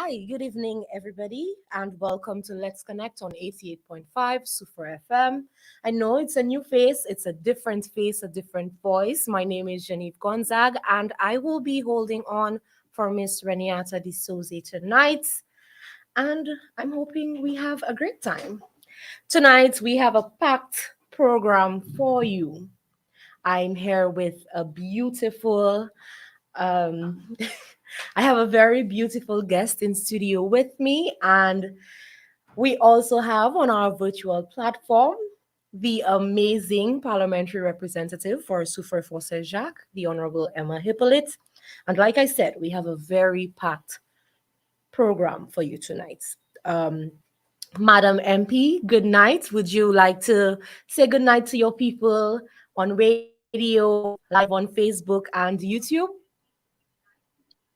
Hi, good evening, everybody, and welcome to Let's Connect on 88.5 Soufriere FM. I know it's a new face, it's a different face, a different voice. My name is Jeannive Gonzague, and I will be holding on for Miss Reniata de Souza tonight. And I'm hoping we have a great time. Tonight, we have a packed program for you. I'm here with a beautiful um, I have a very beautiful guest in studio with me, and we also have on our virtual platform the amazing parliamentary representative for Soufriere Jacques, the Honourable Emma Hippolyte. And like I said, we have a very packed program for you tonight. Um, Madam MP, good night. Would you like to say good night to your people on radio, live on Facebook and YouTube?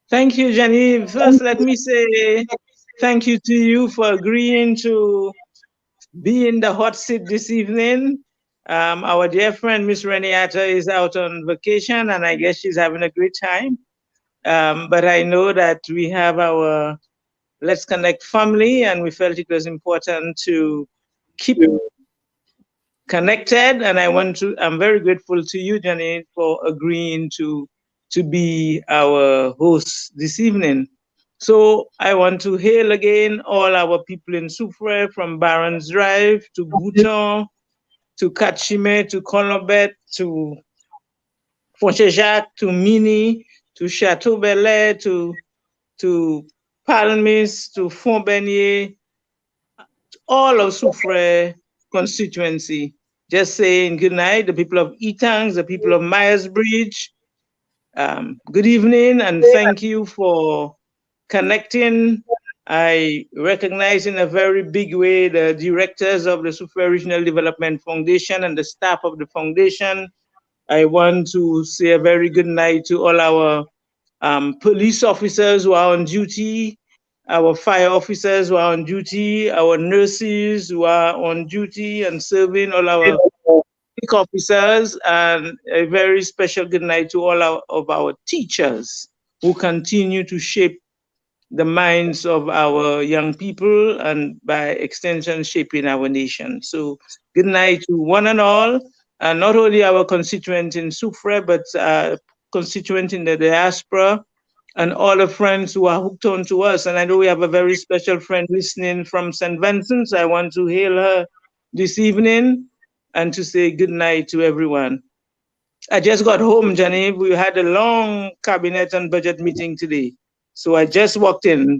Thank you, Jenny. First, let me say thank you to you for agreeing to be in the hot seat this evening. Our dear friend, Miss Reniata, is out on vacation, and I guess she's having a great time. But I know that we have our Let's Connect family, and we felt it was important to keep connected. And I'm very grateful to you, Jenny, for agreeing to be our host this evening. So I want to hail again all our people in Soufriere, from Barons Drive to Bouton to Kachime to Colobet to Fonchejac to Mini to Chateau Bel Air to Palmis to Fontbernier, all of Soufriere constituency. Just saying good night, the people of Etangs, the people of Myersbridge. Good evening, and thank you for connecting. I recognize in a very big way the directors of the Soufriere Regional Development Foundation and the staff of the foundation. I want to say a very good night to all our police officers who are on duty, our fire officers who are on duty, our nurses who are on duty and serving, all our officers, and a very special good night to all of our teachers who continue to shape the minds of our young people and by extension shaping our nation. So good night to one and all, and not only our constituent in Soufriere, but constituent in the diaspora and all the friends who are hooked on to us. And I know we have a very special friend listening from St. Vincent. I want to hail her this evening and to say good night to everyone. I just got home, Jenny. We had a long cabinet and budget meeting today. So I just walked in.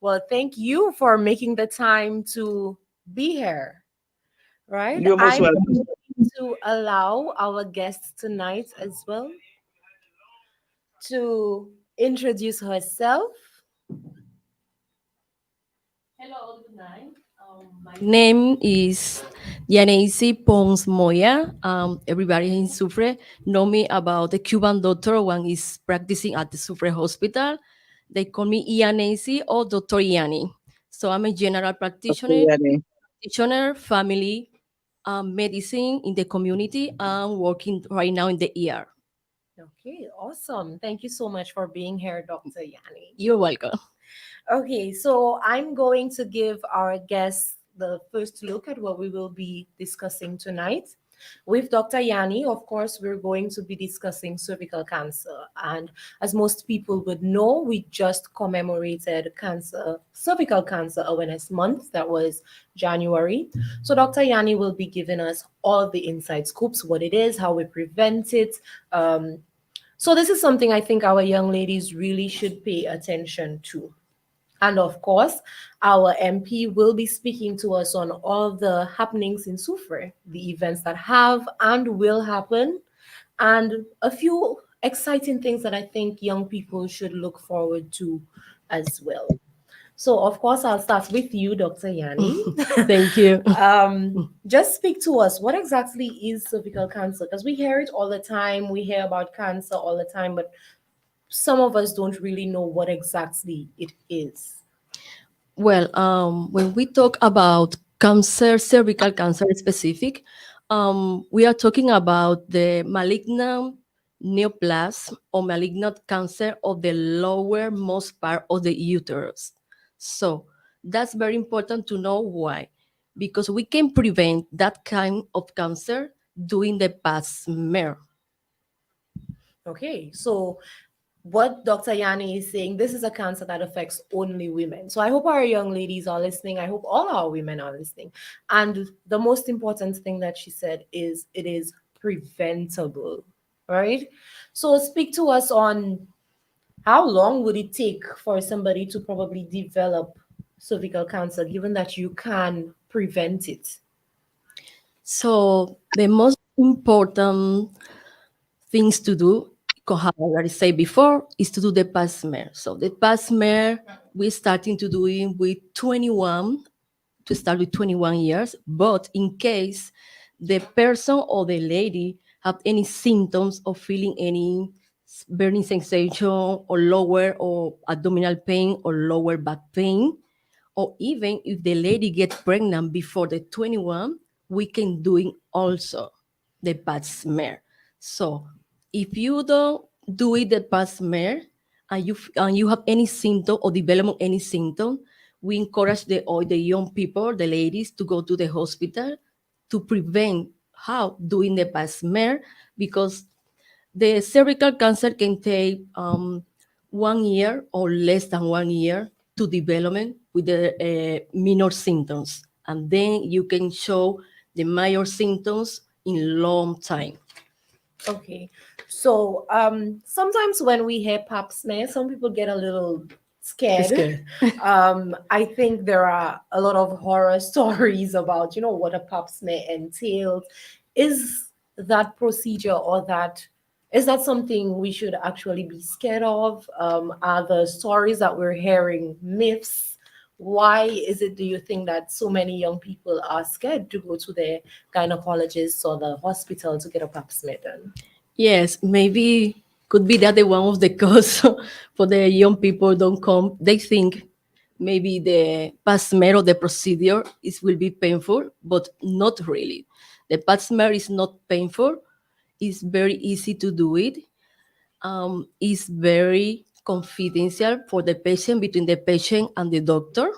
Well, thank you for making the time to be here. Right? You're most I'm welcome. going to allow our guest tonight as well to introduce herself. Hello, good night. My name is Yaneisi Pons Moya. Everybody in Soufriere know me about the Cuban doctor. One is practicing at the Soufriere Hospital. They call me Yaneisi or Dr. Yani. So I'm a general Okay, practitioner, family medicine in the community. I'm working right now in the ER. Okay, awesome. Thank you so much for being here, Dr. Yani. You're welcome. Okay, so I'm going to give our guests the first look at what we will be discussing tonight. With Dr. Yani, of course, we're going to be discussing cervical cancer. And as most people would know, we just commemorated cervical cancer awareness month. That was January. So Dr. Yani will be giving us all the inside scoops, what it is, how we prevent it. So this is something I think our young ladies really should pay attention to. And of course, our MP will be speaking to us on all the happenings in Soufriere, the events that have and will happen, and a few exciting things that I think young people should look forward to as well. So, of course, I'll start with you, Dr. Yani. Thank you. Just speak to us. What exactly is cervical cancer? Because we hear it all the time. We hear about cancer all the time, but some of us don't really know what exactly it is. Well, when we talk about cancer, cervical cancer specific, we are talking about the malignant neoplasm, or malignant cancer of the lowermost part of the uterus. So that's very important to know why, because we can prevent that kind of cancer doing the pap smear. Okay, so what Dr. Yani is saying, this is a cancer that affects only women. So I hope our young ladies are listening. I hope all our women are listening. And the most important thing that she said is it is preventable, right? So speak to us on how long would it take for somebody to probably develop cervical cancer, given that you can prevent it? So the most important things to do, how I already said before, is to do the pap smear. So the pap smear, we're starting to do it with 21, to start with 21 years. But in case the person or the lady have any symptoms of feeling any burning sensation or lower or abdominal pain or lower back pain, or even if the lady gets pregnant before the 21, we can do it also the pap smear. So if you don't do it the pap smear and you have any symptom or develop any symptom, we encourage the young people, the ladies, to go to the hospital to prevent how doing the pap smear, because the cervical cancer can take 1 year or less than 1 year to development with the minor symptoms, and then you can show the major symptoms in long time. Okay. So sometimes when we hear pap smear, some people get a little scared. Scared. I think there are a lot of horror stories about, what a pap smear entails. Is that procedure or that is that something we should actually be scared of? Are the stories that we're hearing myths? Why is it, do you think, that so many young people are scared to go to their gynecologist or the hospital to get a pap smear done? Yes, maybe could be that the one of the cause for the young people don't come. They think maybe the pap smear or the procedure is will be painful, but not really. The pap smear is not painful. It's very easy to do it. Is very confidential for the patient, between the patient and the doctor.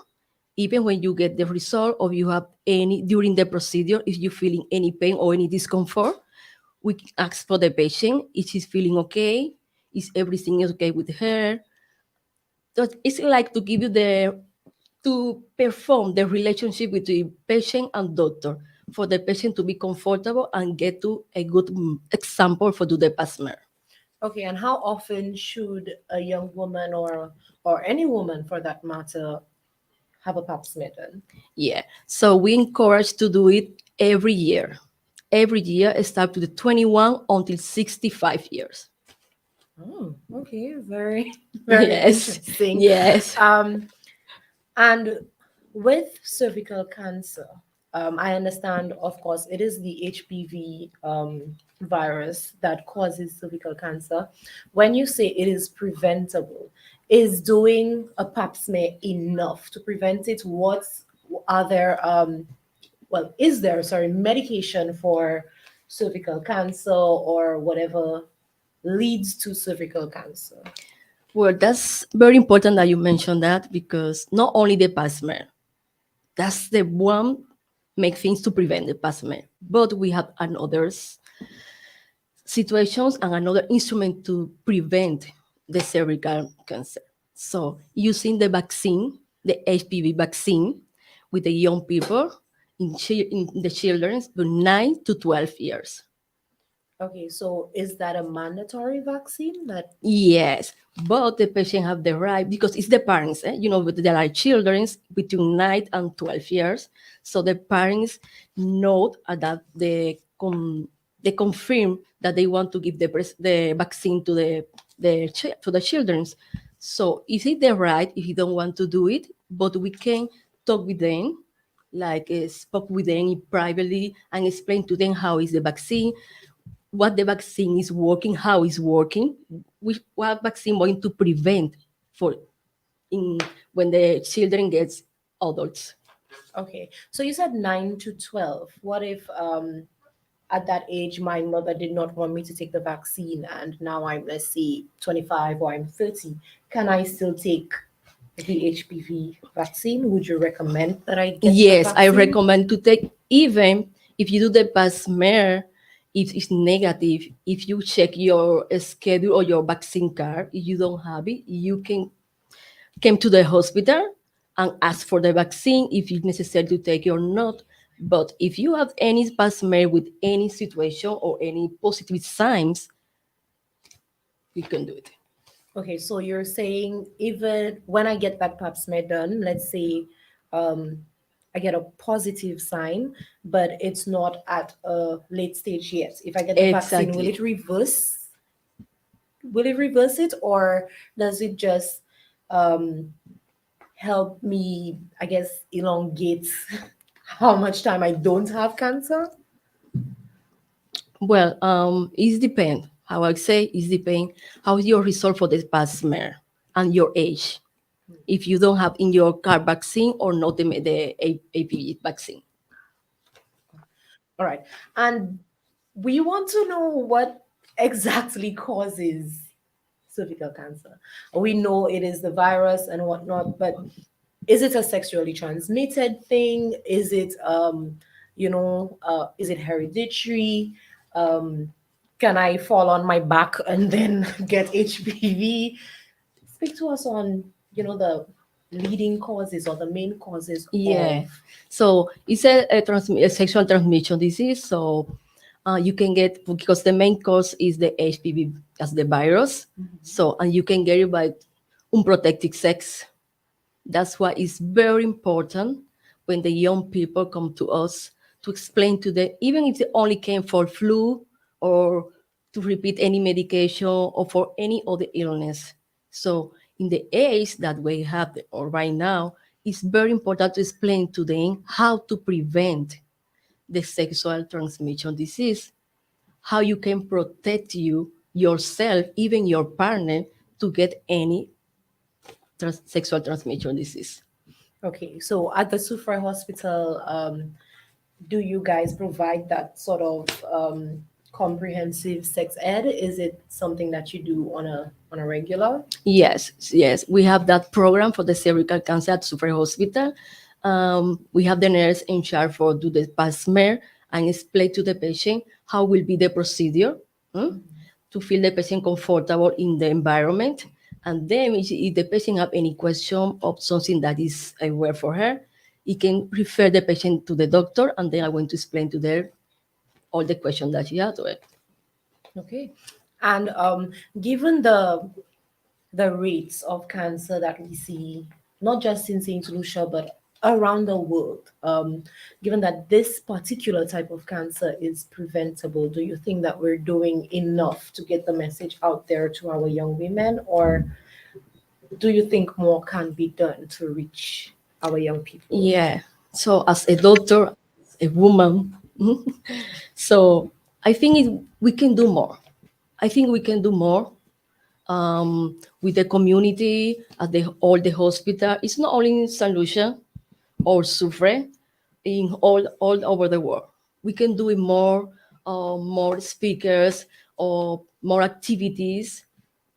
Even when you get the result, or you have any during the procedure, if you're feeling any pain or any discomfort, we ask for the patient if she's feeling okay, is everything okay with her. So it's like to give you to perform the relationship between patient and doctor, for the patient to be comfortable and get to a good example for do the pap smear. Okay, and how often should a young woman or any woman for that matter have a pap smear done? Yeah. So we encourage to do it every year. Every year, start to the 21 until 65 years. Oh, okay, very very Yes. interesting. Yes. And with cervical cancer, I understand, of course, it is the HPV virus that causes cervical cancer. When you say it is preventable, is doing a pap smear enough to prevent it? What's other, is there, sorry, medication for cervical cancer or whatever leads to cervical cancer? Well, that's very important that you mentioned that, because not only the pap smear, that's the one make things to prevent the pap smear, but we have another situations and another instrument to prevent the cervical cancer. So using the vaccine, the HPV vaccine, with the young people in the children from 9 to 12 years. Okay, so is that a mandatory vaccine that Yes, but the patient have the right, because it's the parents, but there are children between 9 and 12 years. So the parents know that they confirm that they want to give the vaccine to to the children. So is it the right if you don't want to do it? But we can talk with them, like spoke with them privately and explain to them how is the vaccine, what the vaccine is working, how it's working, what vaccine going to prevent for in when the children gets adults. okay. So you said 9 to 12. What if at that age, my mother did not want me to take the vaccine, and now I'm, let's say, 25 or I'm 30. Can I still take the HPV vaccine? Would you recommend that I get the Yes, I vaccine? recommend to take, even if you do the pap smear, if it's negative, if you check your schedule or your vaccine card, if you don't have it, you can come to the hospital and ask for the vaccine if it's necessary to take it or not. But if you have any pap smear with any situation or any positive signs, we can do it. Okay, so you're saying even when I get that pap smear done, let's say um, I get a positive sign, but it's not at a late stage yet. If I get the vaccine, will Exactly. it reverse? Will it reverse it, or does it just um, help me, I guess, elongate how much time I don't have cancer? Well, it depends. How I say it depends how your result for the pap smear and your age. If you don't have in your car vaccine or not the APV vaccine. All right. And we want to know what exactly causes cervical cancer. We know it is the virus and whatnot, but is it a sexually transmitted thing? Is it, is it hereditary? Um, can I fall on my back and then get HPV? Speak to us on, the leading causes or the main causes Yeah. of. So it's a sexual transmission disease. So you can get, because the main cause is the HPV as the virus. So, and you can get it by unprotected sex. That's why it's very important when the young people come to us to explain to them, even if they only came for flu or to repeat any medication or for any other illness. So in the age that we have or right now, it's very important to explain to them how to prevent the sexual transmission disease, how you can protect yourself, even your partner, to get any sexual transmission disease. Okay, so at the Soufriere Hospital, do you guys provide that sort of comprehensive sex ed? Is it something that you do on a regular? Yes, yes. We have that program for the cervical cancer at Soufriere Hospital. We have the nurse in charge for do the pap smear and explain to the patient how will be the procedure, to feel the patient comfortable in the environment. And then if the patient have any question of something that is aware for her, he can refer the patient to the doctor, and then I want to explain to them all the questions that she has to it. Okay, and given the rates of cancer that we see, not just in St. Lucia, but around the world, given that this particular type of cancer is preventable, do you think that we're doing enough to get the message out there to our young women, or do you think more can be done to reach our young people? Yeah. So as a doctor, a woman, so I think we can do more. I think we can do more with the community at all the hospital. It's not only in St. Lucia or Soufriere, in all over the world. We can do it more speakers or more activities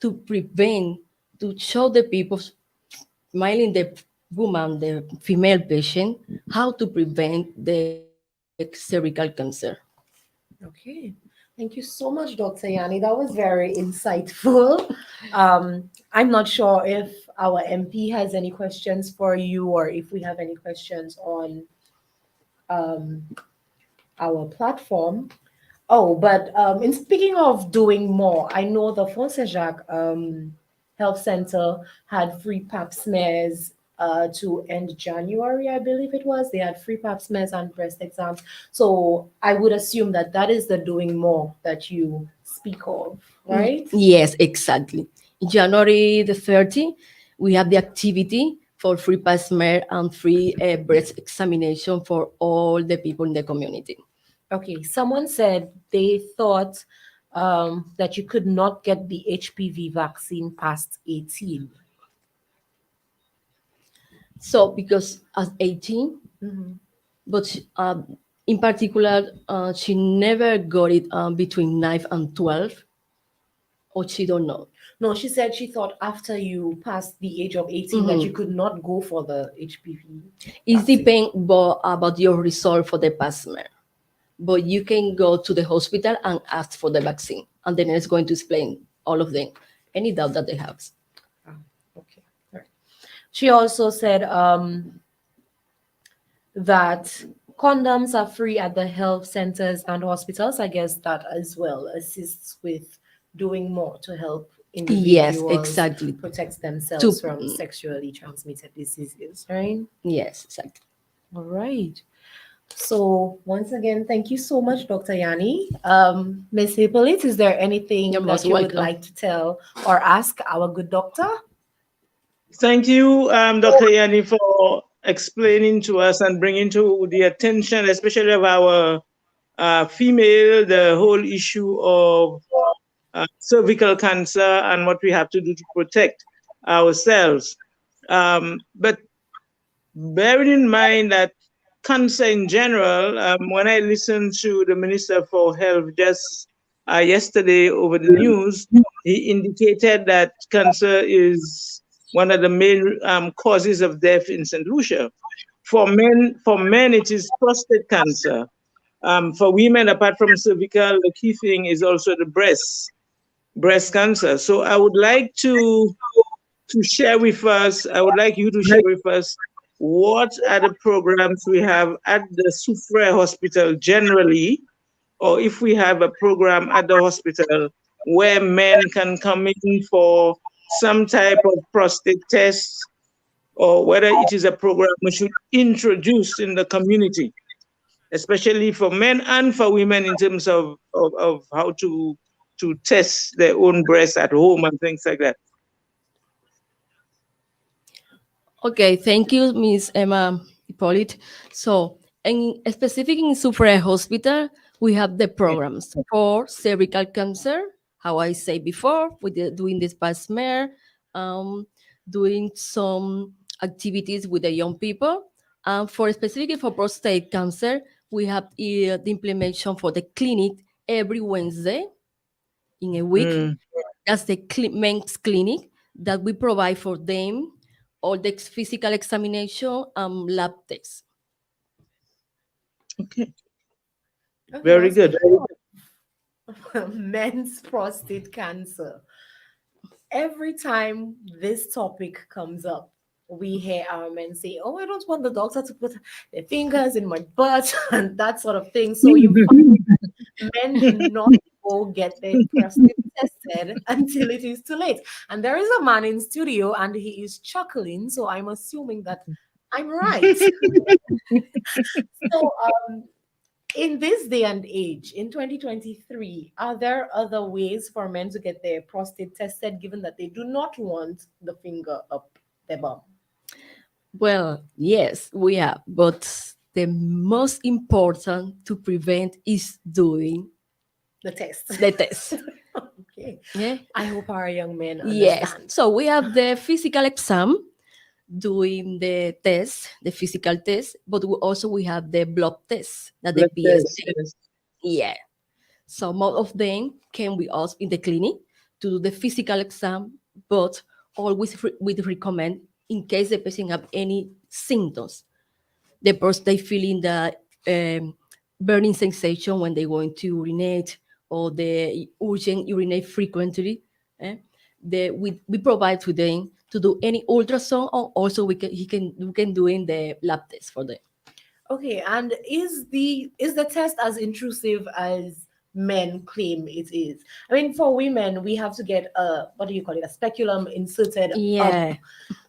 to prevent, to show the people, mainly the woman, the female patient, how to prevent the cervical cancer. Okay. Thank you so much, Dr. Yani. That was very insightful. I'm not sure if our MP has any questions for you or if we have any questions on um, our platform. Oh, but in speaking of doing more, I know the Fonse Jacques Health Center had free pap smears to end January, I believe it was. They had free pap smears and breast exams. So I would assume that that is the doing more that you speak of, right? Yes, exactly. In January the 30th, we have the activity for free pap smear and free breast examination for all the people in the community. Okay, someone said they thought that you could not get the HPV vaccine past 18. So because as 18, Mhm. but In particular, she never got it between 9 and 12, or she don't know. No, she said she thought after you passed the age of 18 that you could not go for the HPV. It vaccine. depends about your result for the pap smear. But you can go to the hospital and ask for the vaccine, and the nurse is going to explain all of them, any doubt that they have. Okay. All right. She also said that condoms are free at the health centers and hospitals. I guess that as well assists with doing more to help Yes, individuals exactly. protect themselves To- from sexually transmitted diseases, right? Yes, exactly. All right. So once again, thank you so much, Dr. Yani. Ms. Hippolyte, is there anything You're that most you would welcome. like to tell or ask our good doctor? Thank you, Dr. Yani, for explaining to us and bringing to the attention, especially of our female, the whole issue of cervical cancer and what we have to do to protect ourselves. But bearing in mind that cancer in general, when I listened to the Minister for Health just yesterday over the news, he indicated that cancer is one of the main causes of death in St. Lucia. For men, it is prostate cancer. For women, apart from cervical, the key thing is also the breast cancer. So I would like to share with us, I would like you to share with us what are the programs we have at the Soufriere Hospital generally, or if we have a program at the hospital where men can come in for some type of prostate tests, or whether it is a program we should introduce in the community, especially for men and for women in terms of how to test their own breasts at home and things like that. Okay, thank you, Miss Emma Hippolyte. So, in specific in Soufriere Hospital, we have the programs for cervical cancer. How I say before, doing this pap smear, um, doing some activities with the young people. For specifically for prostate cancer, we have the implementation for the clinic every Wednesday in a week. Mm. That's the men's clinic that we provide for them all the physical examination and lab tests. Okay, Okay, very now good. speaking of men's prostate cancer, every time this topic comes up, we hear our men say, "Oh, I don't want the doctor to put their fingers in my butt," and that sort of thing. So you find men do not go get their prostate tested until it is too late. And there is a man in studio and he is chuckling, so I'm assuming that I'm right. So in this day and age, in 2023, are there other ways for men to get their prostate tested given that they do not want the finger up their bum? Well, yes, we have, but the most important to prevent is doing The test. the test. Okay. Yeah. I hope our young men Yes. understand. So we have the physical exam, doing the test, the physical test, but we have the blood test, that the Blood test, PSA. yes. Yeah. So most of them can be asked in the clinic to do the physical exam, but always we recommend in case the patient have any symptoms. The person they feeling the burning sensation when they going to urinate, or the urgent urinate frequently. eh, we provide to them to do any ultrasound, or also we can do in the lab test for them. Okay, and is the test as intrusive as men claim it is? I mean, for women, we have to get a, what do you call it, a speculum inserted up Yeah.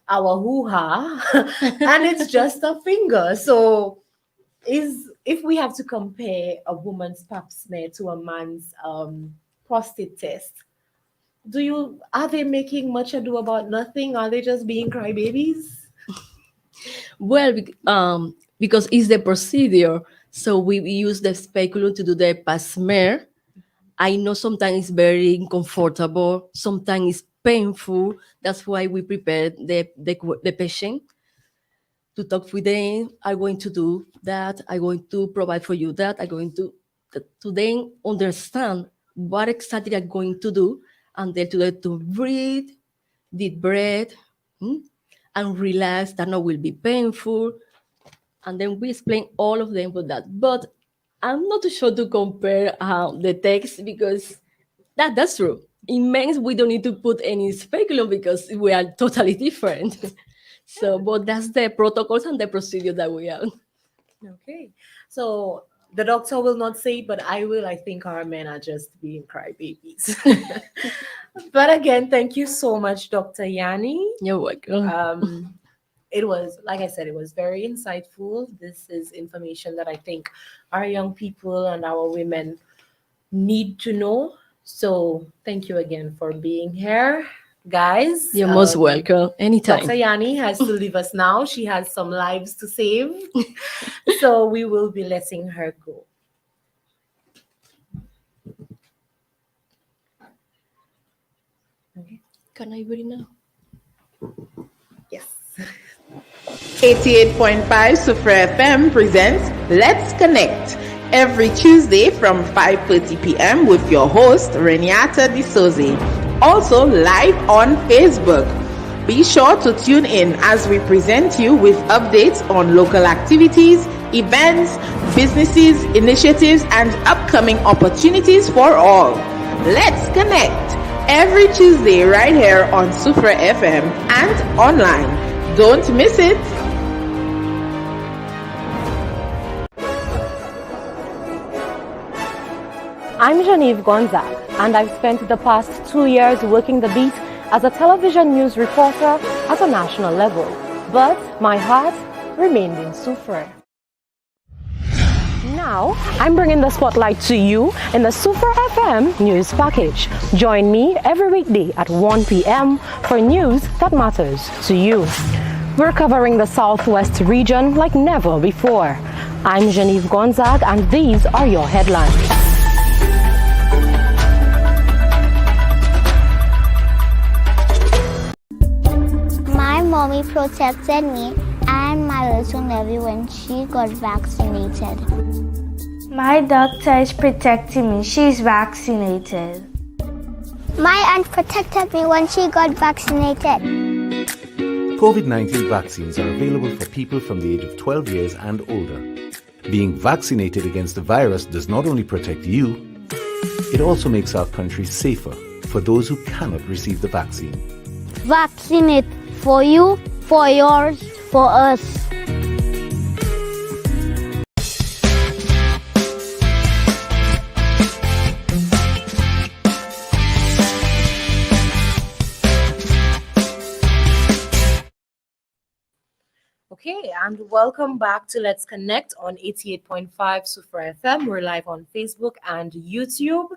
our hoo-ha, and it's just a finger. So if we have to compare a woman's pap smear to a man's prostate test, are they making much ado about nothing? Are they just being crybabies? Well, because it's the procedure, so we use the speculum to do the pap smear. I know sometimes it's very uncomfortable, sometimes it's painful. That's why we prepare the patient to talk with them. I'm going to do that. I'm going to provide for you that. I'm going to then understand what exactly I'm going to do, and then to breathe, deep breath, and relax. That not will be painful. And then we explain all of them for that. But I'm not too sure to compare the text, because that's true. In men's, we don't need to put any speculum because we are totally different. So, but that's the protocols and the procedure that we have. Okay. So the doctor will not say it, but I will. I think our men are just being crybabies. But again, thank you so much, Dr. Yanni. You're welcome. It was, like I said, it was very insightful. This is information that I think our young people and our women need to know. So thank you again for being here, guys. You're most welcome. Anytime. Dr. Yanni has to leave us now. She has some lives to save. So we will be letting her go. Okay. Can I read it now? Yes. 88.5 Soufriere FM presents Let's Connect every Tuesday from 5:30 p.m. with your host Reniata D'Souza. Also live on Facebook. Be sure to tune in as we present you with updates on local activities, events, businesses, initiatives, and upcoming opportunities for all. Let's connect every Tuesday right here on Soufriere FM and online. Don't miss it. I'm Jeannive Gonzague, and I've spent the past 2 years working the beat as a television news reporter at a national level. But my heart remained in Soufriere. Now, I'm bringing the spotlight to you in the Soufriere FM news package. Join me every weekday at 1 p.m. for news that matters to you. We're covering the Southwest region like never before. I'm Jeannive Gonzague, and these are your headlines. My mommy protected me and my little nephew when she got vaccinated. My doctor is protecting me. She's vaccinated. My aunt protected me when she got vaccinated. COVID-19 vaccines are available for people from the age of 12 years and older. Being vaccinated against the virus does not only protect you, it also makes our country safer for those who cannot receive the vaccine. Vaccinate for you, for yours, for us. Okay, and welcome back to Let's Connect on 88.5 Soufriere FM. We're live on Facebook and YouTube.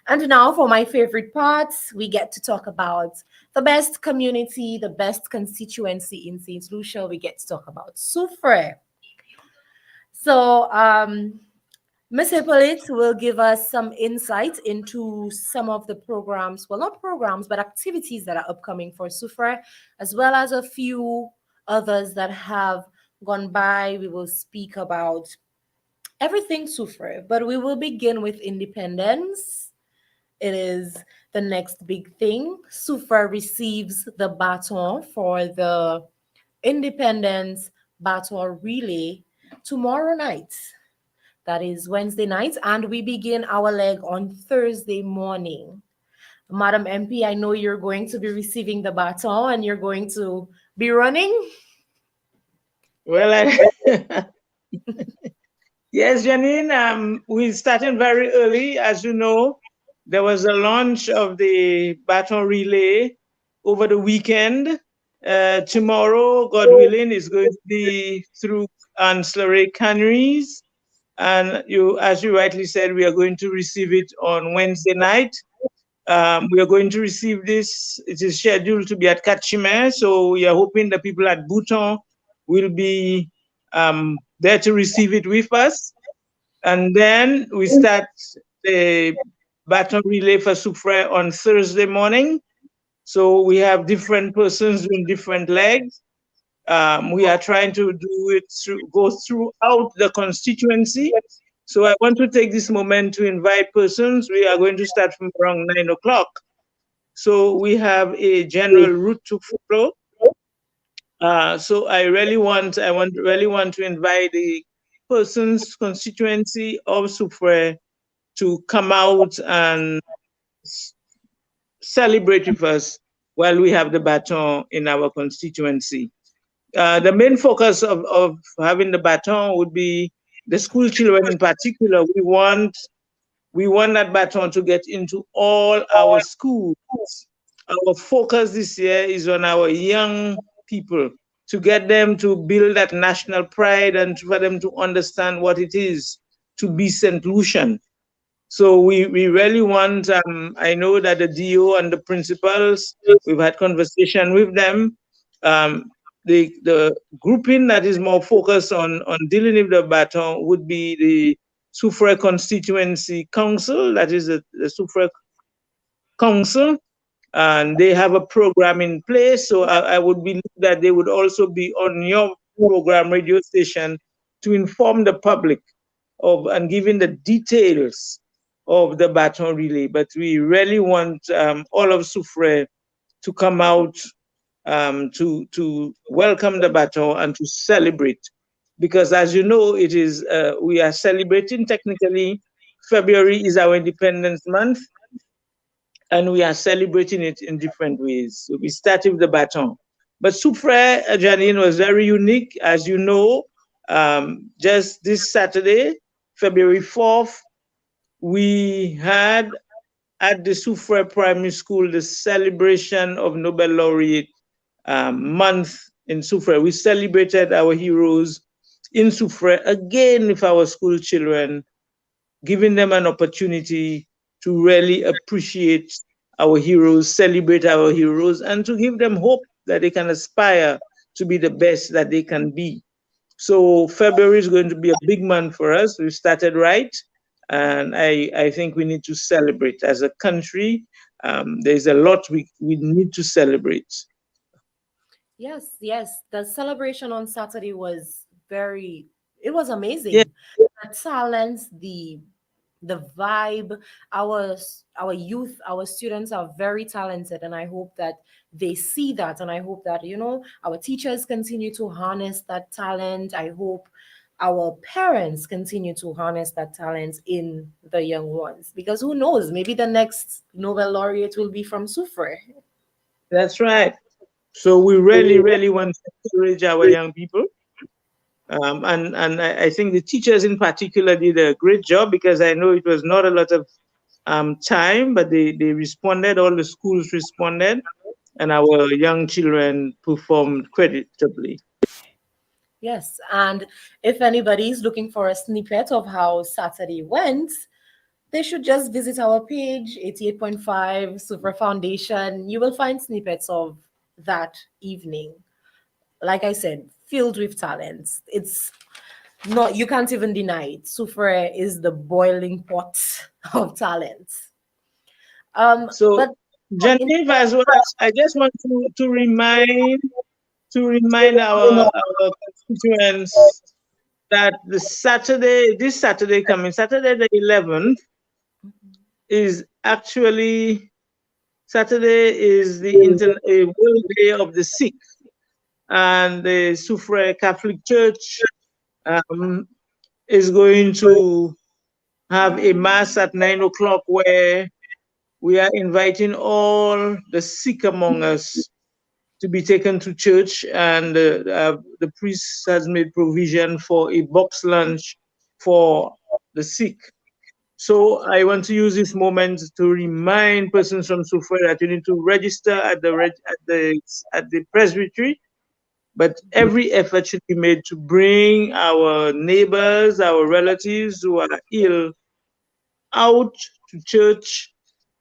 And now for my favorite part, we get to talk about the best community, the best constituency in St. Lucia. We get to talk about Soufriere. So, Ms. Hippolyte will give us some insight into some of the programs, well, not programs, but activities that are upcoming for Soufriere, as well as a few others that have gone by. We will speak about everything Soufriere, but we will begin with independence. It is the next big thing. Soufriere receives the baton for the Independence Baton Relay tomorrow night. That is Wednesday night, and we begin our leg on Thursday morning. Madam MP, I know you're going to be receiving the baton and you're going to be running. Well, yes, Janine, we started very early. As you know, there was a launch of the baton relay over the weekend. Tomorrow, God willing, is going to be through Ancillary Canneries. And as you rightly said, we are going to receive it on Wednesday night. We are going to receive this. It is scheduled to be at Kachime, so we are hoping the people at Bouton will be there to receive it with us. And then we start the baton relay for Soufriere on Thursday morning. So we have different persons doing different legs. We are trying to go throughout the constituency. So I want to take this moment to invite persons. We are going to start from around 9 o'clock. So we have a general route to follow. So I really want to invite the persons constituency of Soufriere to come out and celebrate with us while we have the baton in our constituency. The main focus of having the baton would be the school children in particular. We want that baton to get into all our schools. Our focus this year is on our young people, to get them to build that national pride and for them to understand what it is to be St. Lucian. So we really want, I know that the DO and the principals, we've had conversation with them. The grouping that is more focused on dealing with the baton would be the Soufriere Constituency Council, that is the Soufriere Council, and they have a program in place. So I would believe that they would also be on your program radio station to inform the public of and giving the details of the baton relay. But we really want all of Soufriere to come out to welcome the baton and to celebrate, because as you know, it is we are celebrating. Technically, February is our Independence Month, and we are celebrating it in different ways. So we started with the baton, but Soufriere, Janine, was very unique, as you know. Just this Saturday, February 4th, we had at the Soufriere Primary School the celebration of Nobel Laureate month in Soufriere. We celebrated our heroes in Soufriere again with our school children, giving them an opportunity to really appreciate our heroes, celebrate our heroes, and to give them hope that they can aspire to be the best that they can be. So February is going to be a big month for us. We started right, and I think we need to celebrate as a country. There's a lot we need to celebrate. Yes. The celebration on Saturday was it was amazing. Yeah. The talents, the vibe, our youth, our students are very talented, and I hope that they see that, and I hope that, our teachers continue to harness that talent. I hope our parents continue to harness that talent in the young ones, because who knows, maybe the next Nobel laureate will be from Soufriere. That's right. So we really want to encourage our young people. And I think the teachers in particular did a great job, because I know it was not a lot of time, but they responded, all the schools responded, and our young children performed creditably. Yes, and if anybody is looking for a snippet of how Saturday went, they should just visit our page, 88.5 Soufriere Foundation. You will find snippets of that evening. Like I said, filled with talents. It's not, you can't even deny it. Soufriere is the boiling pot of talents. So, Jeannive, as well, I just want to remind our constituents that this Saturday coming Saturday the 11th is actually the World Day of the Sick, and the Soufriere Catholic Church is going to have a mass at 9 o'clock where we are inviting all the sick among us to be taken to church, and the priest has made provision for a box lunch for the sick. So I want to use this moment to remind persons from Soufriere that you need to register at the presbytery, but every effort should be made to bring our neighbors, our relatives who are ill out to church,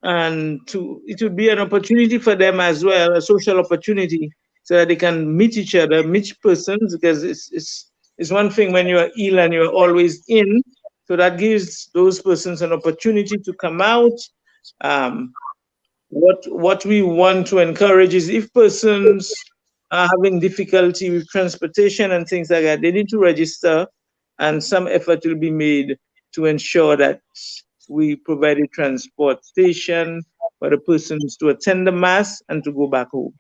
and it would be an opportunity for them as well, a social opportunity, so that they can meet each other, meet persons, because it's one thing when you are ill and you're always in, so that gives those persons an opportunity to come out. What we want to encourage is, if persons are having difficulty with transportation and things like that, they need to register, and some effort will be made to ensure that we provide a transportation for the persons to attend the mass and to go back home.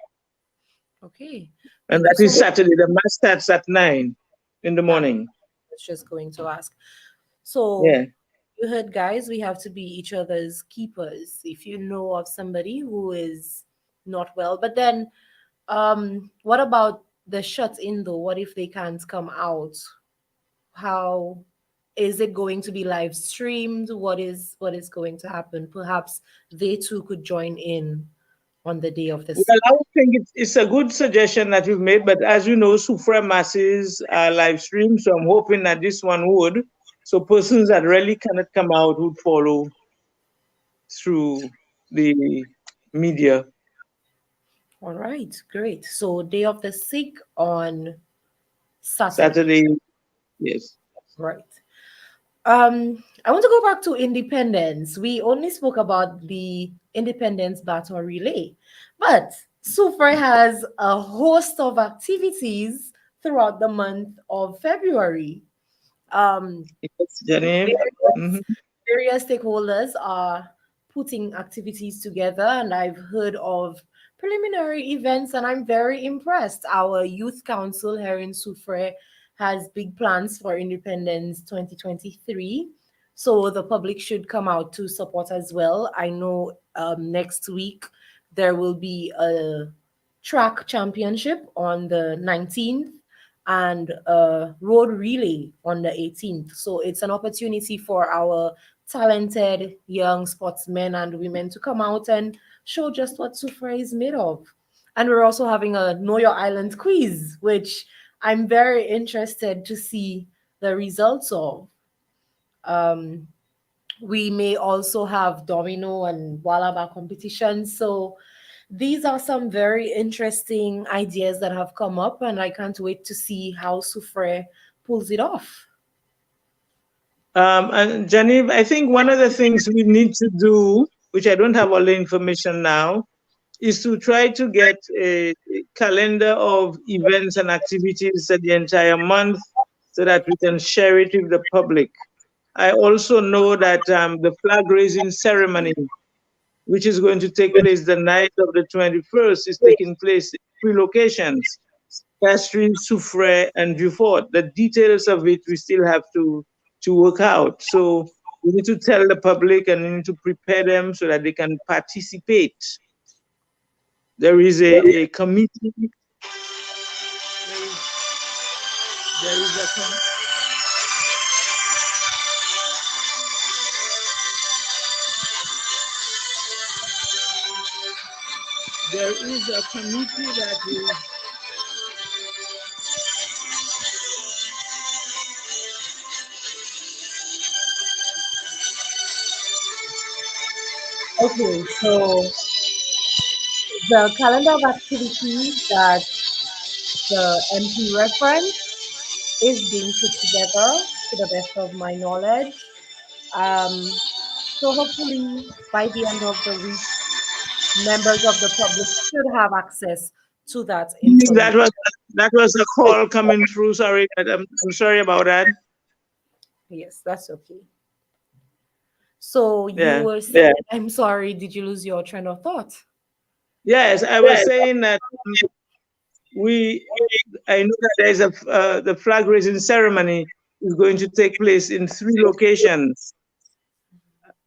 Okay. And Thank that you is so much. Saturday. The mass starts at 9 in the morning. I was just going to ask. So Yeah. you heard, guys, we have to be each other's keepers. If you know of somebody who is not well, but then what about the shut in though? What if they can't come out? How is it going to be live streamed? What is going to happen? Perhaps they too could join in on the day of the Well, I would think it's a good suggestion that you've made, but as you know, Soufriere masses are live streamed, so I'm hoping that this one would. So persons that really cannot come out would follow through the media. All right, great. So day of the sick on Saturday. Saturday, yes. Right. I want to go back to independence. We only spoke about the Independence Baton Relay, but Soufriere has a host of activities throughout the month of February. Yes, Jeannive. Mhm. Various stakeholders are putting activities together, and I've heard of preliminary events, and I'm very impressed. Our youth council here in Soufriere has big plans for Independence 2023, so the public should come out to support as well. I know next week there will be a track championship on the 19th and a road relay on the 18th. So it's an opportunity for our talented young sportsmen and women to come out and show just what Soufriere is made of. And we're also having a Know Your Island quiz, which I'm very interested to see the results of. We may also have domino and Walaba competitions. So these are some very interesting ideas that have come up, and I can't wait to see how Soufriere pulls it off. And Jeannive, I think one of the things we need to do, which I don't have all the information now, is to try to get a calendar of events and activities for the entire month so that we can share it with the public. I also know that the flag raising ceremony, which is going to take place the night of the 21st, is taking place in 3 locations: Castries, Soufriere, and Beaufort. The details of it we still have to work out. So we need to tell the public and we need to prepare them so that they can participate. There is a committee. There is a committee that is okay. So the calendar of activities that the MP reference is being put together to the best of my knowledge. So hopefully by the end of the week, members of the public should have access to that information. that was a call coming through. Sorry, I'm sorry about that. Yes, that's okay. So you were saying, I'm sorry, did you lose your train of thought? Yes, I was saying that I know that there is the flag raising ceremony is going to take place in 3 locations: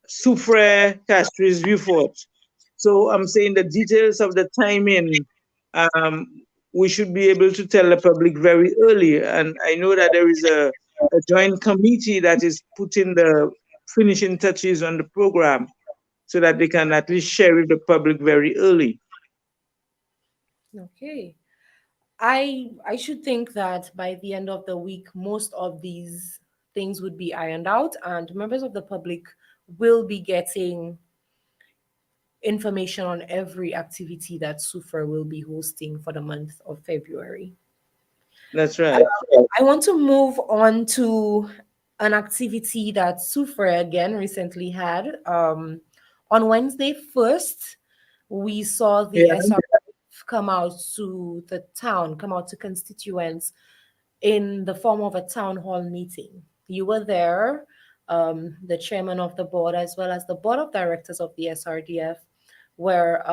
Soufriere, Castries, Beaufort. So I'm saying the details of the timing, we should be able to tell the public very early. And I know that there is a joint committee that is putting the finishing touches on the program so that they can at least share with the public very early. Okay. I should think that by the end of the week, most of these things would be ironed out, and members of the public will be getting information on every activity that Soufriere will be hosting for the month of February. That's right. I want to move on to an activity that Soufriere again recently had. On Wednesday 1st, we saw the SRF come out to the town, come out to constituents in the form of a town hall meeting. You were there, the chairman of the board, as well as the board of directors of the SRDF, where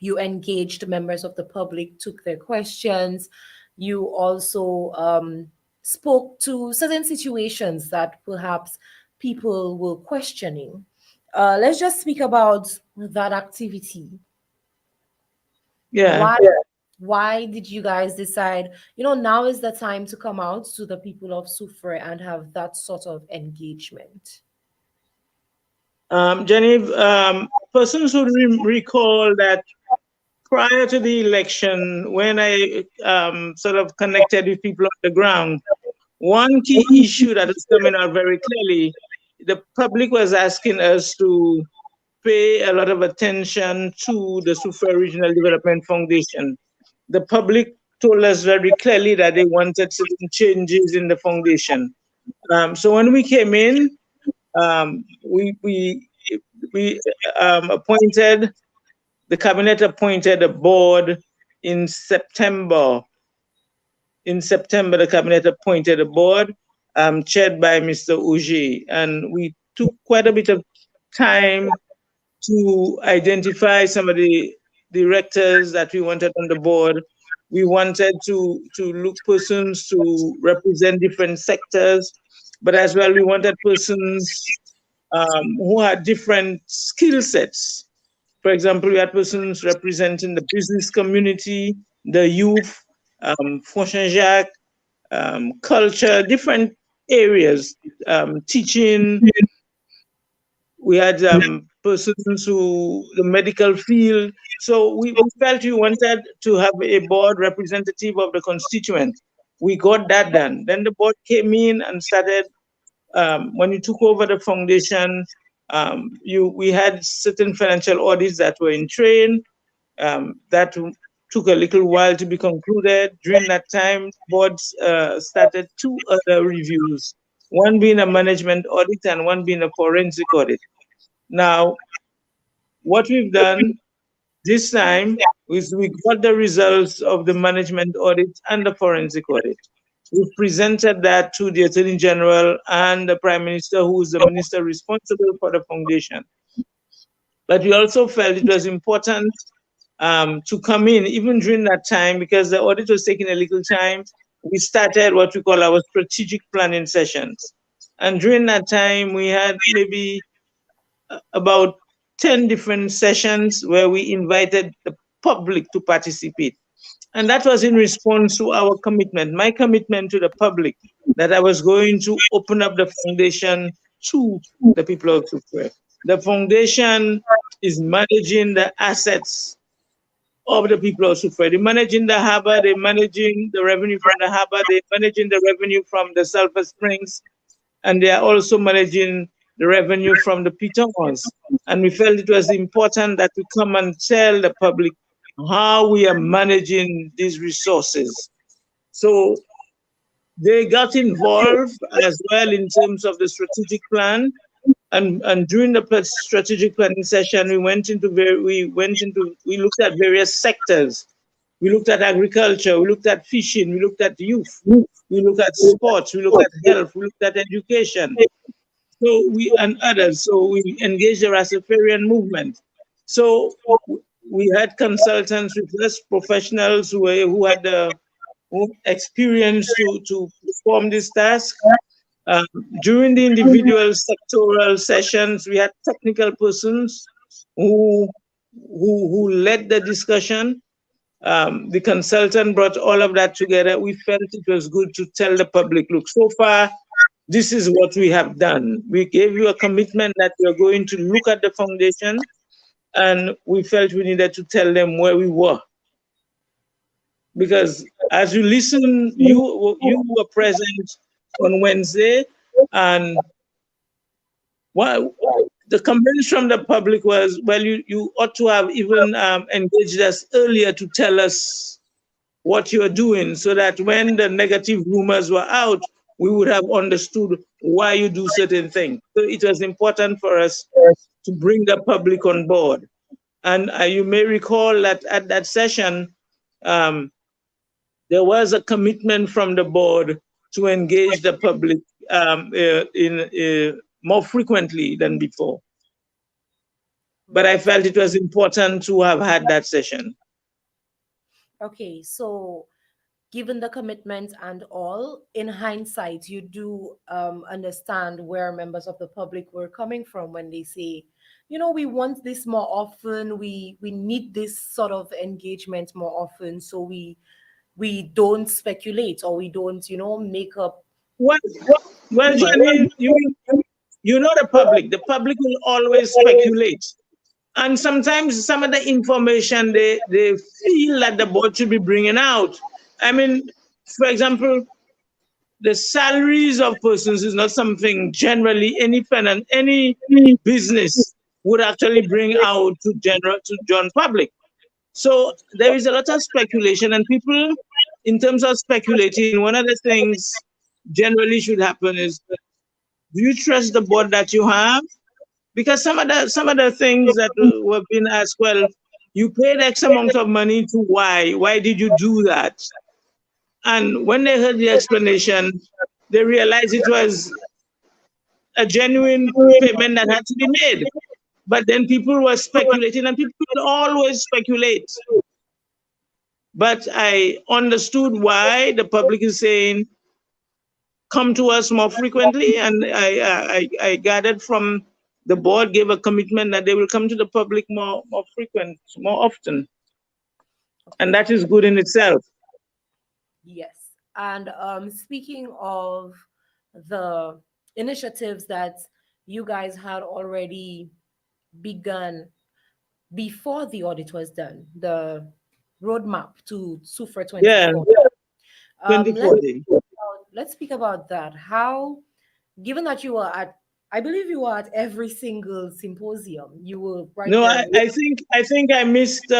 you engaged members of the public, took their questions. You also spoke to certain situations that perhaps people were questioning. Let's just speak about that activity. Yeah. Why did you guys decide, now is the time to come out to the people of Soufriere and have that sort of engagement? Jeannive, persons would recall that prior to the election, when I sort of connected with people on the ground, one key issue that is coming out very clearly, the public was asking us to pay a lot of attention to the Soufriere Regional Development Foundation. The public told us very clearly that they wanted certain changes in the foundation. So when we came in, we appointed, the cabinet appointed a board in September. In September, the cabinet appointed a board chaired by Mr. Auger, and we took quite a bit of time to identify some of the directors that we wanted on the board. We wanted to look persons to represent different sectors, but as well we wanted persons who had different skill sets. For example, we had persons representing the business community, the youth, Fonction Jacques, culture, different areas, teaching. We had persons who, the medical field. So we felt we wanted to have a board representative of the constituent. We got that done. Then the board came in and started, when you took over the foundation, we had certain financial audits that were in train. That took a little while to be concluded. During that time, boards started 2 other reviews, one being a management audit and one being a forensic audit. Now, what we've done this time is we got the results of the management audit and the forensic audit. We presented that to the Attorney General and the Prime Minister, who is the minister responsible for the foundation. But we also felt it was important to come in, even during that time, because the audit was taking a little time. We started what we call our strategic planning sessions. And during that time, we had maybe about 10 different sessions where we invited the public to participate. And that was in response to our commitment, my commitment to the public, that I was going to open up the foundation to the people of Soufriere. The foundation is managing the assets of the people of Soufriere. They're managing the harbor, they're managing the revenue from the harbor, they're managing the revenue from the sulfur springs, and they are also managing the revenue from the pitons. And we felt it was important that we come and tell the public how we are managing these resources. So they got involved as well in terms of the strategic plan. And during the strategic planning session, we looked at various sectors. We looked at agriculture, we looked at fishing, we looked at youth, we looked at sports, we looked at health, we looked at education. So and others. So we engaged the Rastafarian movement. So we had consultants with us, professionals who had experience to perform this task. During the individual sectoral sessions, we had technical persons who led the discussion. The consultant brought all of that together. We felt it was good to tell the public, look, so far, this is what we have done. We gave you a commitment that we are going to look at the foundation, and we felt we needed to tell them where we were. Because as you listen, you were present on Wednesday, and the comments from the public was, well, you ought to have even engaged us earlier to tell us what you're doing, so that when the negative rumors were out, we would have understood why you do certain things. So it was important for us to bring the public on board. And you may recall that at that session, there was a commitment from the board to engage the public in more frequently than before. But I felt it was important to have had that session. Okay, so given the commitment and all, in hindsight, you do understand where members of the public were coming from when they say, you know, we want this more often, we need this sort of engagement more often, so we don't speculate, or we don't, you know, make up. Well, Janine, you know the public. The public will always speculate. And sometimes some of the information they feel that the board should be bringing out. I mean, for example, the salaries of persons is not something generally any business would actually bring out to John public. So there is a lot of speculation, and people, in terms of speculating, one of the things generally should happen is, do you trust the board that you have? Because some of the things that were being asked, well, you paid X amount of money to why? Why did you do that? And when they heard the explanation, they realized it was a genuine payment that had to be made. But then people were speculating, and people always speculate. But I understood why the public is saying, come to us more frequently, and I gathered from the board gave a commitment that they will come to the public more frequent, more often. And that is good in itself. Yes. And speaking of the initiatives that you guys had already begun before the audit was done, the roadmap to Soufriere 2040. Yeah, 2040. Let's speak about that. How, given that you were at, I believe you were at every single symposium. You were right No, there. I think I missed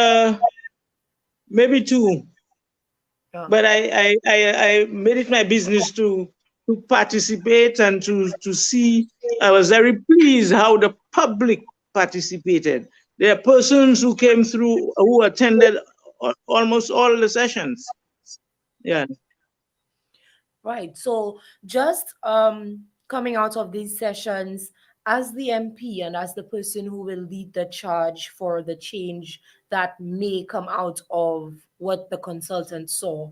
maybe two, but I made it my business to participate and to see. I was very pleased how the public participated. There are persons who came through who attended almost all the sessions. Yeah. Right. So just coming out of these sessions as the MP and as the person who will lead the charge for the change that may come out of what the consultant saw,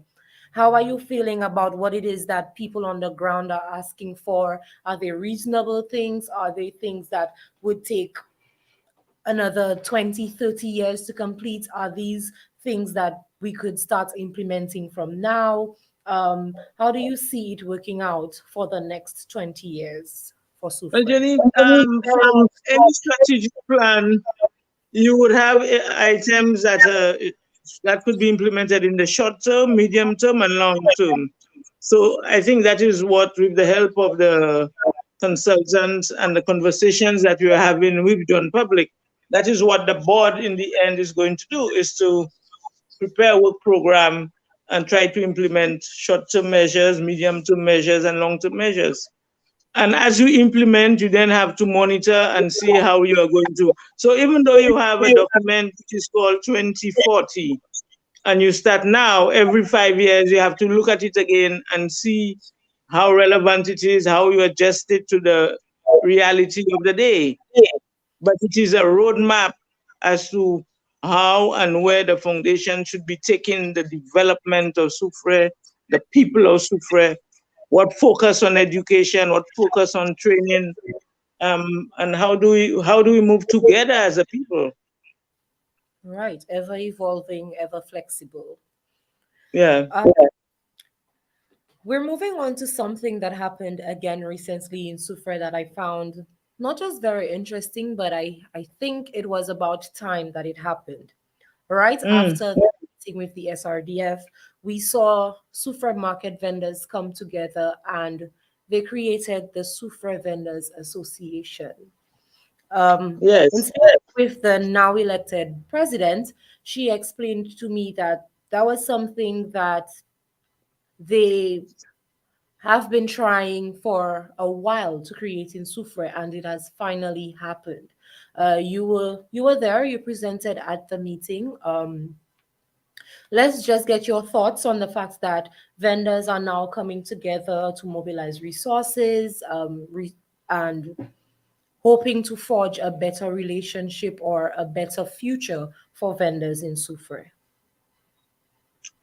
how are you feeling about what it is that people on the ground are asking for? Are they reasonable things? Are they things that would take another 20, 30 years to complete? Are these things that we could start implementing from now? How do you see it working out for the next 20 years for Soufriere? Well, Jenny, from any strategic plan, you would have items that could be implemented in the short term, medium term, and long term. So I think that is what, with the help of the consultants and the conversations that we are having with John Public, that is what the board in the end is going to do, is to prepare a work program and try to implement short-term measures, medium-term measures, and long-term measures. And as you implement, you then have to monitor and see how you are going to. So even though you have a document which is called 2040, and you start now, every 5 years, you have to look at it again and see how relevant it is, how you adjust it to the reality of the day. But it is a roadmap as to how and where the foundation should be taking the development of Soufriere, the people of Soufriere, what focus on education, what focus on training, and how do we move together as a people? Right, ever evolving, ever flexible. Yeah. We're moving on to something that happened again recently in Soufriere that I found not just very interesting, but I think it was about time that it happened. Right after the meeting with the SRDF, we saw Soufriere market vendors come together and they created the Soufriere Vendors Association. Yes. Instead, with the now elected president, she explained to me that that was something that they have been trying for a while to create in Soufriere, and it has finally happened. You were there. You presented at the meeting. Let's just get your thoughts on the fact that vendors are now coming together to mobilize resources, and hoping to forge a better relationship or a better future for vendors in Soufriere.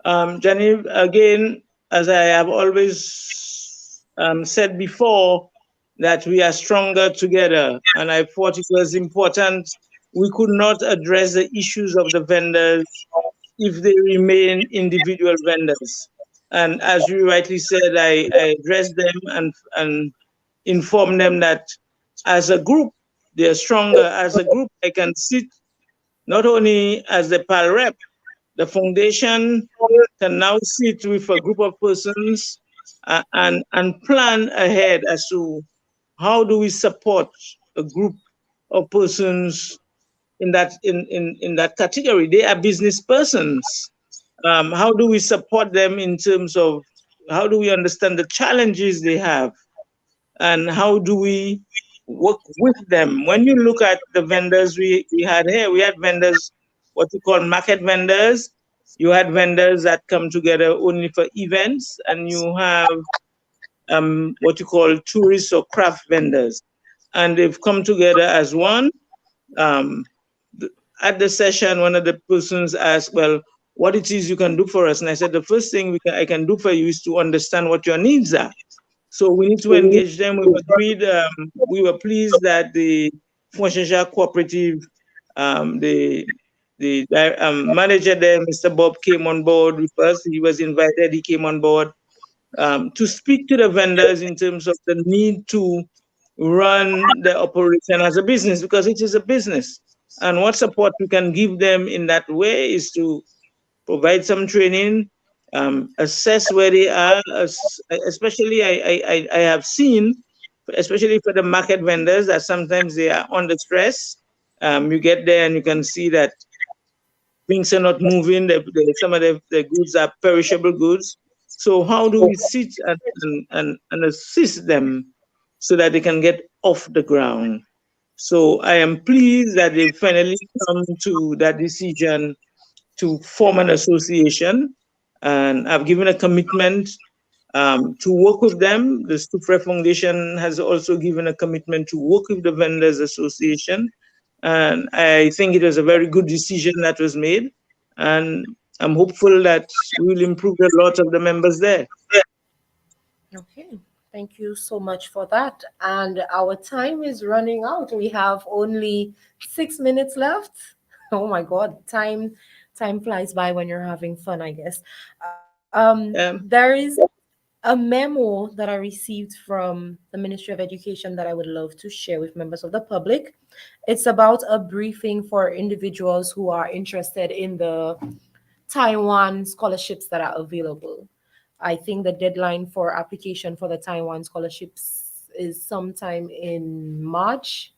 Jeannive, again, as I have always said before, that we are stronger together. And I thought it was important. We could not address the issues of the vendors if they remain individual vendors. And as you rightly said, I addressed them and informed them that as a group, they are stronger. As a group, I can sit not only as the PAL rep, the foundation can now sit with a group of persons and plan ahead as to how do we support a group of persons in that category. They are business persons. How do we support them in terms of how do we understand the challenges they have, and how do we work with them? When you look at the vendors we had here, we had vendors, what we call market vendors. You had vendors that come together only for events, and you have what you call tourist or craft vendors. And they've come together as one. At the session, one of the persons asked, well, what it is you can do for us? And I said, the first thing I can do for you is to understand what your needs are. So we need to engage them. We agreed, we were pleased that the Fonchesha Cooperative, the manager there, Mr. Bob, came on board with us. He was invited, he came on board to speak to the vendors in terms of the need to run the operation as a business, because it is a business. And what support we can give them in that way is to provide some training, assess where they are, especially I have seen, especially for the market vendors, that sometimes they are under stress. You get there and you can see that things are not moving. Some of the goods are perishable goods. So how do we sit and assist them so that they can get off the ground? So I am pleased that they finally come to that decision to form an association, and I've given a commitment to work with them. The Soufriere Foundation has also given a commitment to work with the Vendors Association, and I think it was a very good decision that was made, and I'm hopeful that we'll improve a lot of the members there. Okay, thank you so much for that. And our time is running out. We have only 6 minutes left. Oh my God, time flies by when you're having fun, I guess. There is a memo that I received from the Ministry of Education that I would love to share with members of the public. It's about a briefing for individuals who are interested in the Taiwan scholarships that are available. I think the deadline for application for the Taiwan scholarships is sometime in March.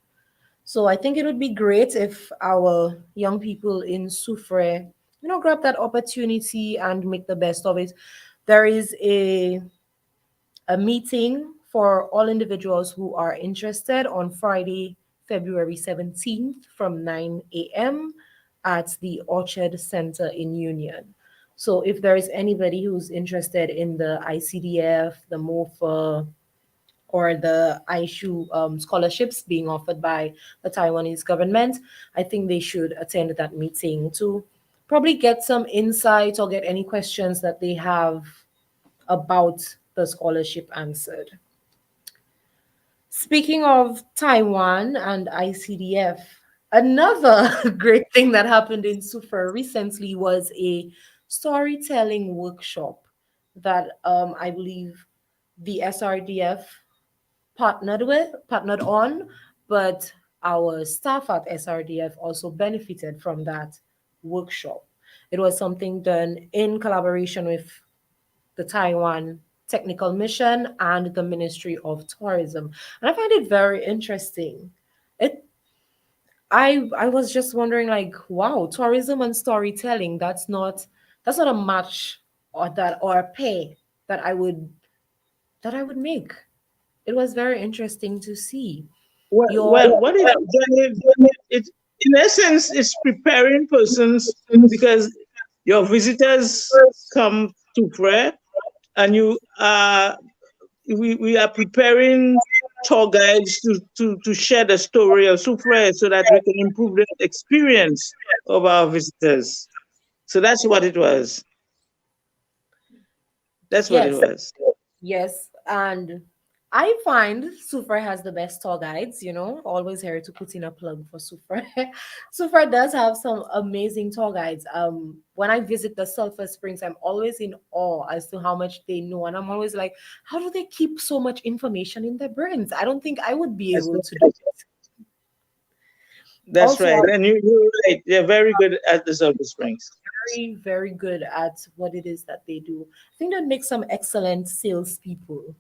So I think it would be great if our young people in Soufriere, grab that opportunity and make the best of it. There is a meeting for all individuals who are interested on Friday, February 17th from 9 a.m. at the Orchard Center in Union. So if there is anybody who's interested in the ICDF, the MOFA, or the ISHU scholarships being offered by the Taiwanese government, I think they should attend that meeting to probably get some insight or get any questions that they have about the scholarship answered. Speaking of Taiwan and ICDF, another great thing that happened in Soufriere recently was a storytelling workshop that I believe the SRDF partnered on, but our staff at SRDF also benefited from that workshop. It was something done in collaboration with the Taiwan Technical Mission and the Ministry of Tourism. And I find it very interesting. I was just wondering, like, wow, tourism and storytelling, that's not a match or a pair that I would make. It was very interesting to see. Well, what it, in essence, it's preparing persons because your visitors come to prayer, and we are preparing tour guides to share the story of Soufriere so that we can improve the experience of our visitors. So that's what it was. That's what it was. Yes, and I find Soufriere has the best tour guides, always here to put in a plug for Soufriere. Soufriere does have some amazing tour guides. When I visit the Sulphur Springs, I'm always in awe as to how much they know. And I'm always like, how do they keep so much information in their brains? I don't think I would be able to do it. That's also, right. And you're right. They're very good at the Sulphur Springs. Very, very good at what it is that they do. I think that makes some excellent salespeople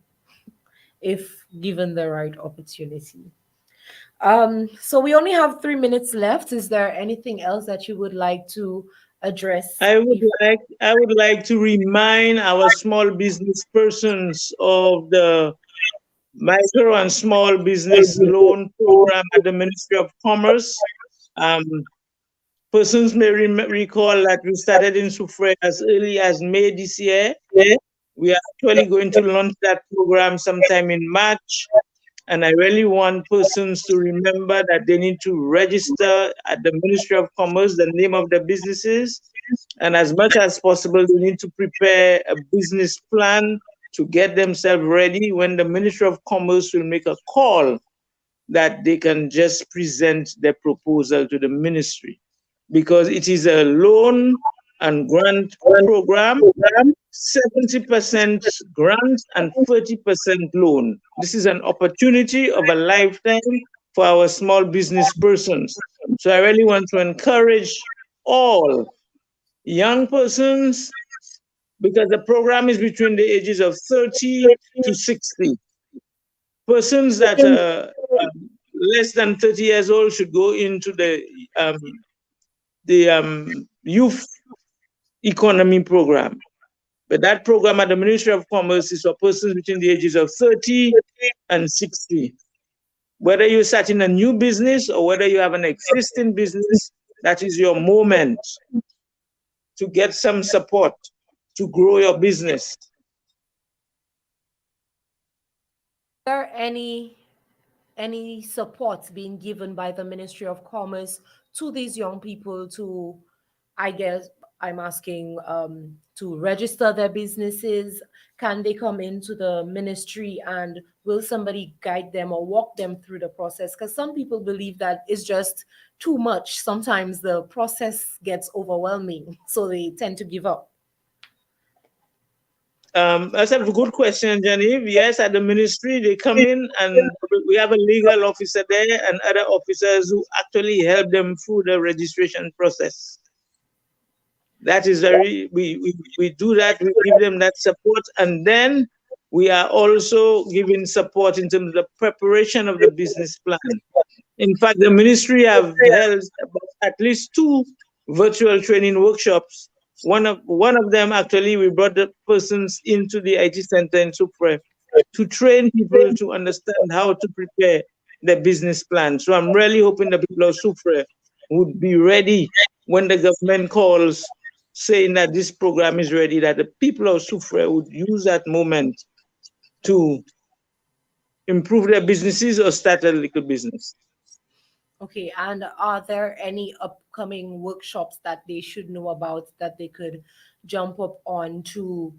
if given the right opportunity. So we only have 3 minutes left. Is there anything else that you would like to address? I would like to remind our small business persons of the micro and small business loan program at the Ministry of Commerce. Persons may recall that we started in Soufriere as early as May this year. We are actually going to launch that program sometime in March. And I really want persons to remember that they need to register at the Ministry of Commerce, the name of the businesses. And as much as possible, they need to prepare a business plan to get themselves ready when the Ministry of Commerce will make a call that they can just present their proposal to the ministry. Because it is a loan and grant program, 70% grant and 30% loan. This is an opportunity of a lifetime for our small business persons. So I really want to encourage all young persons, because the program is between the ages of 30 to 60. Persons that are less than 30 years old should go into the youth economy program. But that program at the Ministry of Commerce is for persons between the ages of 30 and 60. Whether you're starting a new business or whether you have an existing business, that is your moment to get some support to grow your business. Are there any support being given by the Ministry of Commerce to these young people to, I guess I'm asking, to register their businesses? Can they come into the ministry and will somebody guide them or walk them through the process? Because some people believe that it's just too much. Sometimes the process gets overwhelming, so they tend to give up. That's a good question, Jeannive. Yes, at the ministry, they come in and we have a legal officer there and other officers who actually help them through the registration process. That is we do that, we give them that support, and then we are also giving support in terms of the preparation of the business plan. In fact, the ministry have held at least 2 virtual training workshops. One of them, actually, we brought the persons into the IT center in Soufriere to train people to understand how to prepare their business plan. So I'm really hoping the people of Soufriere would be ready when the government calls saying that this program is ready, that the people of Soufriere would use that moment to improve their businesses or start a little business. Okay, and are there any upcoming workshops that they should know about that they could jump up on to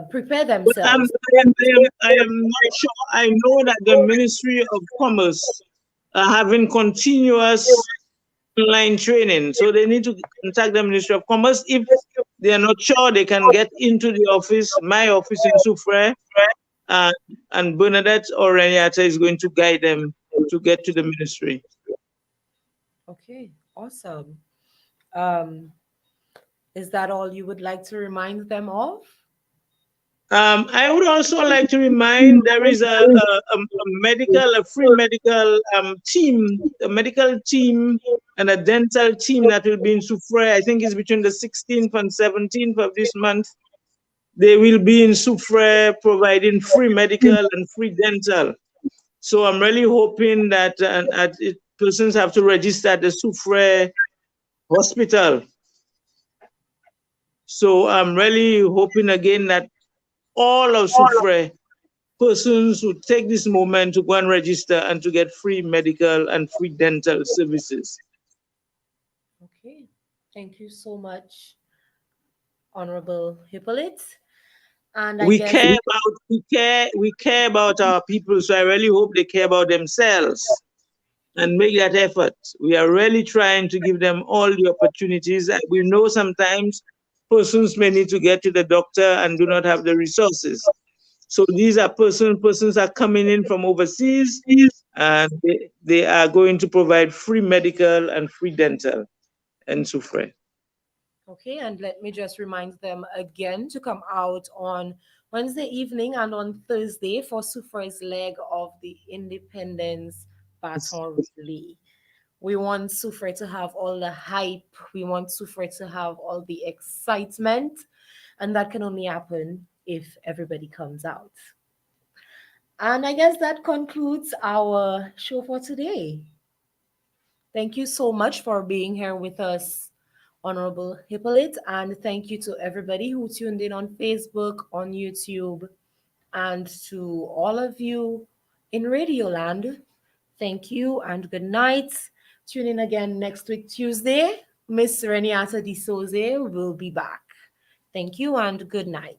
prepare themselves? I am not sure. I know that the Ministry of Commerce are having continuous online training, so they need to contact the Ministry of Commerce. If they are not sure, they can get into the office, my office in Soufriere, and Bernadette or Renata is going to guide them to get to the ministry. Okay, awesome. Is that all you would like to remind them of? I would also like to remind there is a free medical team, a medical team and a dental team that will be in Soufriere. I think it's between the 16th and 17th of this month. They will be in Soufriere providing free medical and free dental. So I'm really hoping that persons have to register at the Soufriere hospital. So I'm really hoping again that all of Soufriere persons would take this moment to go and register and to get free medical and free dental services. Okay, thank you so much, Honorable Hippolyte. And I We guess care about our people, so I really hope they care about themselves and make that effort. We are really trying to give them all the opportunities. We know sometimes persons may need to get to the doctor and do not have the resources. So these are persons are coming in from overseas, and they are going to provide free medical and free dental in Soufriere. okay, and let me just remind them again to come out on Wednesday evening and on Thursday for Soufriere's leg of the Independence Baton Relay. We want Soufriere to have all the hype. We want Soufriere to have all the excitement. And that can only happen if everybody comes out. And I guess that concludes our show for today. Thank you so much for being here with us, Honorable Hippolyte. And thank you to everybody who tuned in on Facebook, on YouTube, and to all of you in Radioland. Thank you and good night. Tune in again next week, Tuesday. Miss Reniata Di Soze will be back. Thank you and good night.